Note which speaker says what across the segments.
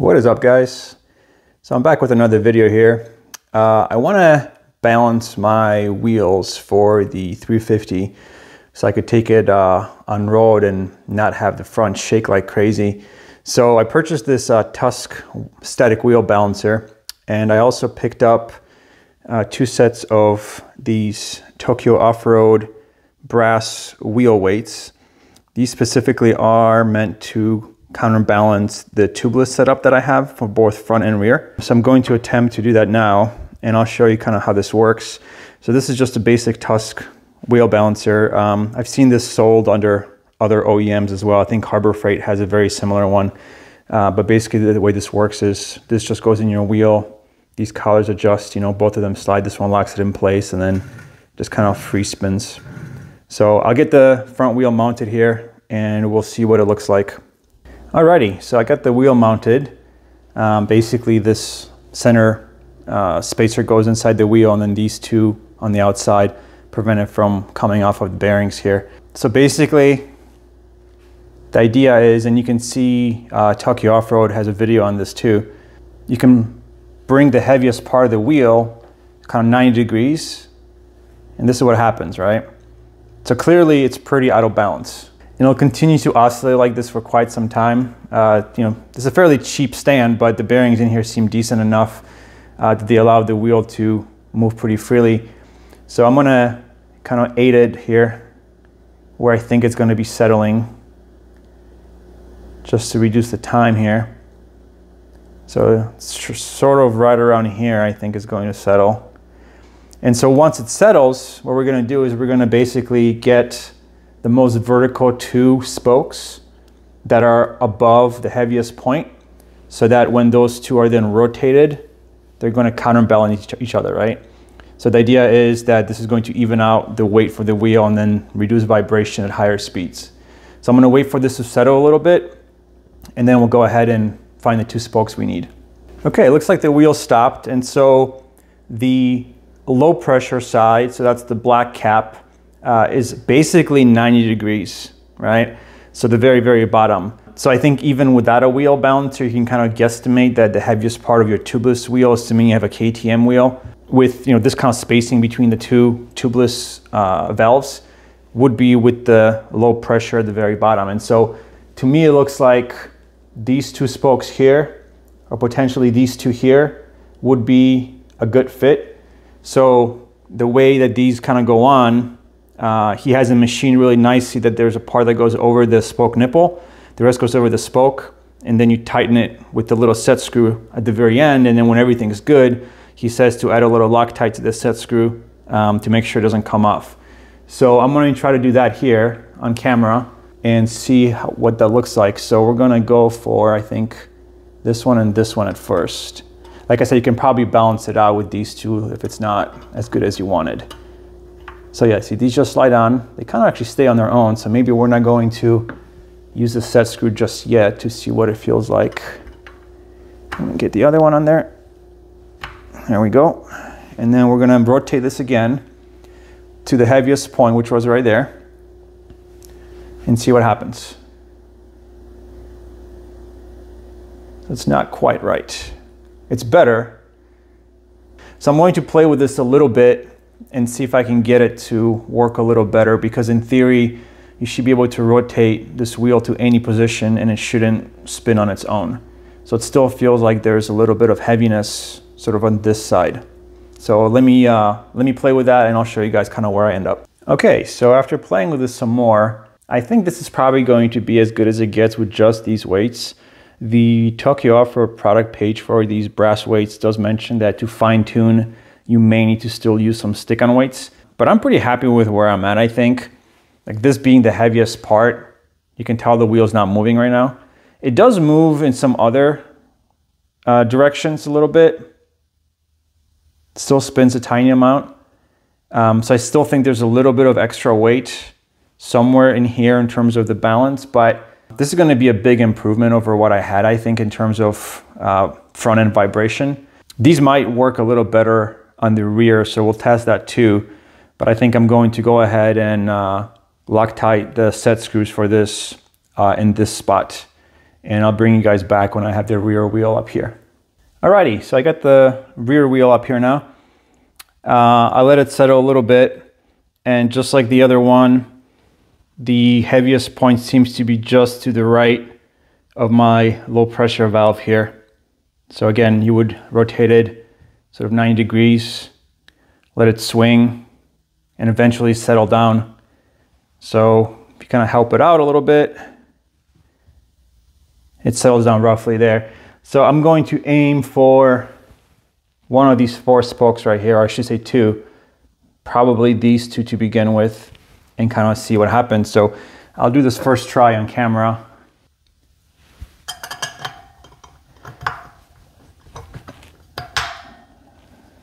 Speaker 1: What is up, guys? So I'm back with another video here. I want to balance my wheels for the 350 so I could take it on road and not have the front shake like crazy. So I purchased this Tusk static wheel balancer, and I also picked up 2 sets of these Tokyo Offroad brass wheel weights. These specifically are meant to counterbalance the tubeless setup that I have for both front and rear. So I'm going to attempt to do that now, and I'll show you kind of how this works. So this is just a basic Tusk wheel balancer. I've seen this sold under other OEMs as well. I think Harbor Freight has a very similar one. But basically the way this works is this just goes in your wheel. These collars adjust, you know, both of them slide. This one locks it in place and then just kind of free spins. So I'll get the front wheel mounted here and we'll see what it looks like. Alrighty, so I got the wheel mounted. Basically this center spacer goes inside the wheel, and then these two on the outside prevent it from coming off of the bearings here. So basically the idea is, and you can see Tokyo Off-Road has a video on this too, you can bring the heaviest part of the wheel kind of 90 degrees, and this is what happens, right? So clearly it's pretty out of balance. And it'll continue to oscillate like this for quite some time. You know, this is a fairly cheap stand, but the bearings in here seem decent enough that they allow the wheel to move pretty freely. So I'm gonna kind of aid it here where I think it's gonna be settling, just to reduce the time here. So it's sort of right around here I think is going to settle. And so once it settles, what we're gonna do is we're gonna basically get the most vertical 2 spokes that are above the heaviest point, so that when those two are then rotated, they're going to counterbalance each other, right? So the idea is that this is going to even out the weight for the wheel and then reduce vibration at higher speeds. So I'm going to wait for this to settle a little bit, and then we'll go ahead and find the 2 spokes we need. Okay, it looks like the wheel stopped, and so the low pressure side, so that's the black cap, is basically 90 degrees, right? So the very, very bottom. So I think even without a wheel balancer, you can kind of guesstimate that the heaviest part of your tubeless wheel, assuming you have a KTM wheel, with, you know, this kind of spacing between the 2 tubeless valves, would be with the low pressure at the very bottom. And so to me, it looks like these 2 spokes here, or potentially these 2 here, would be a good fit. So the way that these kind of go on, he has it machined really nicely that there's a part that goes over the spoke nipple, the rest goes over the spoke, and then you tighten it with the little set screw at the very end, and then when everything's good, he says to add a little Loctite to the set screw to make sure it doesn't come off. So I'm going to try to do that here on camera and see what that looks like. So we're going to go for, I think, this one and this one at first. Like I said, you can probably balance it out with these 2 if it's not as good as you wanted. So yeah, see, these just slide on. They kind of actually stay on their own, so maybe we're not going to use the set screw just yet to see what it feels like. Let me get the other one on there. There we go. And then we're gonna rotate this again to the heaviest point, which was right there, and see what happens. It's not quite right. It's better. So I'm going to play with this a little bit and see if I can get it to work a little better, because in theory, you should be able to rotate this wheel to any position and it shouldn't spin on its own. So it still feels like there's a little bit of heaviness sort of on this side. So let me play with that and I'll show you guys kind of where I end up. Okay, so after playing with this some more, I think this is probably going to be as good as it gets with just these weights. The Tokyo Off-Road product page for these brass weights does mention that to fine tune, you may need to still use some stick-on weights, but I'm pretty happy with where I'm at. I think, like this being the heaviest part, you can tell the wheel's not moving right now. It does move in some other directions a little bit. It still spins a tiny amount. So I still think there's a little bit of extra weight somewhere in here in terms of the balance, but this is going to be a big improvement over what I had, I think, in terms of front end vibration. These might work a little better on the rear, so we'll test that too. But I think I'm going to go ahead and Loctite the set screws for this in this spot. and I'll bring you guys back when I have the rear wheel up here. Alrighty, so I got the rear wheel up here now. I let it settle a little bit, and just like the other one, the heaviest point seems to be just to the right of my low pressure valve here. So again, you would rotate it sort of 90 degrees, let it swing, and eventually settle down. So if you kind of help it out a little bit, it settles down roughly there. So I'm going to aim for one of these 4 spokes right here, or I should say 2, probably these 2 to begin with, and kind of see what happens. So I'll do this first try on camera.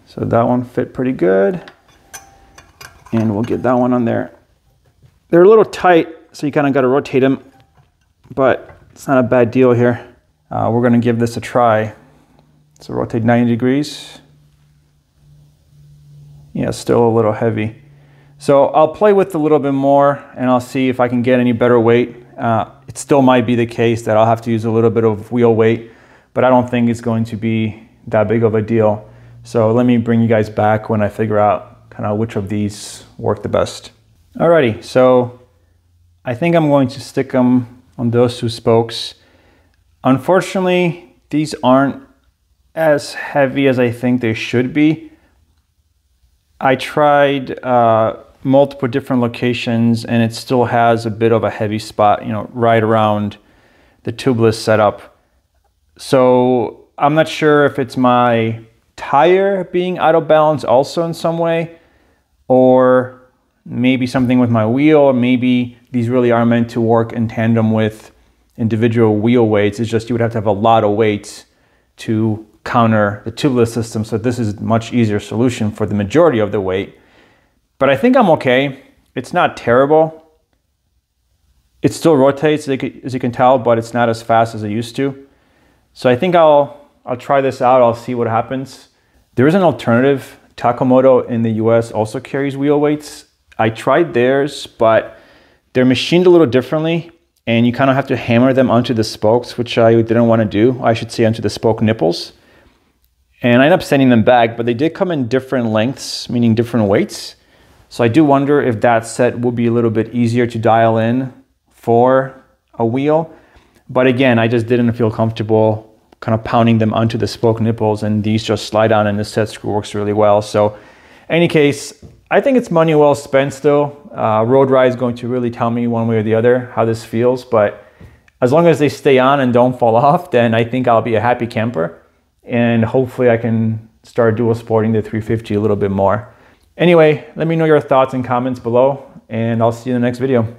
Speaker 1: So that one fit pretty good, and we'll get that one on there. They're a little tight, so you kind of got to rotate them, but it's not a bad deal here. We're going to give this a try. So rotate 90 degrees. Yeah, still a little heavy. So I'll play with it a little bit more, and I'll see if I can get any better weight. It still might be the case that I'll have to use a little bit of wheel weight, but I don't think it's going to be that big of a deal. So let me bring you guys back when I figure out kind of which of these work the best. Alrighty, so I think I'm going to stick them on those 2 spokes. Unfortunately, these aren't as heavy as I think they should be. I tried multiple different locations, and it still has a bit of a heavy spot, you know, right around the tubeless setup. So I'm not sure if it's my tire being out of balance also in some way, or maybe something with my wheel, or maybe these really are meant to work in tandem with individual wheel weights. It's just you would have to have a lot of weights to counter the tubeless system. So this is a much easier solution for the majority of the weight. But I think I'm okay. It's not terrible. It still rotates, as you can tell, but it's not as fast as it used to. So I think I'll try this out. I'll see what happens. There is an alternative. Takamoto in the US also carries wheel weights. I tried theirs, but they're machined a little differently, and you kind of have to hammer them onto the spokes, which I didn't want to do. I should say onto the spoke nipples. And I ended up sending them back, but they did come in different lengths, meaning different weights. So I do wonder if that set will be a little bit easier to dial in for a wheel. But again, I just didn't feel comfortable kind of pounding them onto the spoke nipples, and these just slide down, and the set screw works really well. So in any case, I think it's money well spent still. Road ride is going to really tell me one way or the other how this feels, but as long as they stay on and don't fall off, then I think I'll be a happy camper, and hopefully I can start dual sporting the 350 a little bit more. Anyway, let me know your thoughts and comments below, and I'll see you in the next video.